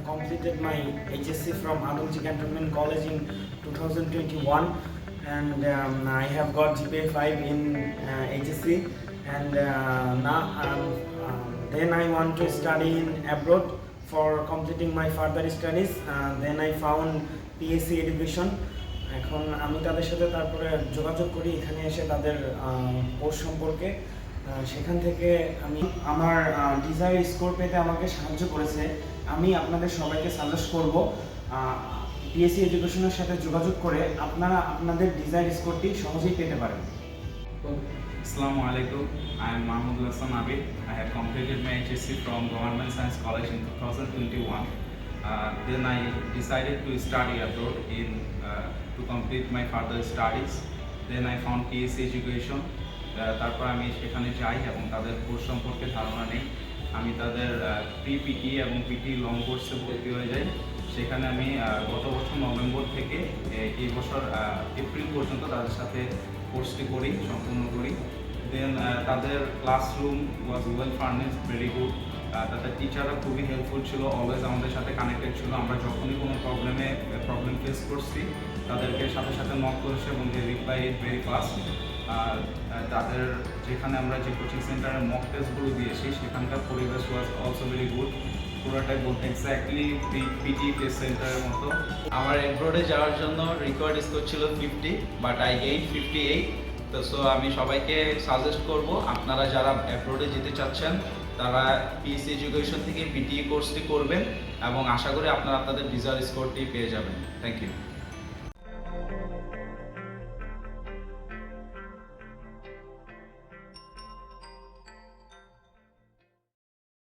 completed my HSC from Adamji Cantonment College in 2021, and I have got GPA 5 in HSC, and then I want to study in abroad for completing my further studies. Then I found PEC Education. এখন আমি তাদের সাথে তারপরে যোগাযোগ করি এখানে এসে তাদের কোর্স সম্পর্কে। সেখান থেকে আমি আমার ডিজায়ার স্কোর পেতে আমাকে সাহায্য করেছে। আমি আপনাদের সবাইকে সাজেস্ট করব পিএসসি এডুকেশনের সাথে যোগাযোগ করে আপনারা আপনাদের ডিজায়ার স্কোরটি সহজেই পেতে পারেন। Assalamu alaikum. I am Mahmoud Hassan Abid. I have completed my HSC from Government Science College in 2021. Then I decided to study abroad to complete my further studies. Then I found PEC Education. তারপর আমি সেখানে যাই এবং তাদের course সম্পর্কে ধারণা নেই। আমি তাদের PTE এবং PTE লং কোর্সে ভর্তি হয়ে যাই। সেখানে আমি গত বছর নভেম্বর থেকে এই বছর এপ্রিল পর্যন্ত তাদের সাথে কোর্সটি সম্পূর্ণ করি। দেন তাদের classroom was well furnished, very good. তাদের টিচাররা খুবই হেল্পফুল ছিল, অলওয়েজ আমাদের সাথে কানেক্টেড ছিল। আমরা যখনই কোনো প্রবলেম ফেস করছি তাদেরকে সাথে সাথে নক করেছে এবং দে রিপ্লাই ইট ভেরি ফাস্ট। তাদের যেখানে আমরা যে কোচিং সেন্টারের মক টেস্টগুলো দিয়েছি সেখানকার পরিবেশ ওয়াজ অলসো ভেরি গুড। পুরোটাই বলতে এক্স্যাক্টলি পিটি টেস্ট সেন্টারের মতো। আমার অ্যাব্রোডে যাওয়ার জন্য রিকোয়ার্ড স্কোর ছিল 50, বাট আই গেইন 58। তো আমি সবাইকে সাজেস্ট করব আপনারা যারা অ্যাব্রোডে যেতে চাচ্ছেন তারা পিএসসি এডুকেশন থেকে পিটিই কোর্সটি করবেন এবং আশা করি আপনারা আপনাদের ডিজায়ার স্কোরটি পেয়ে যাবেন। Thank you.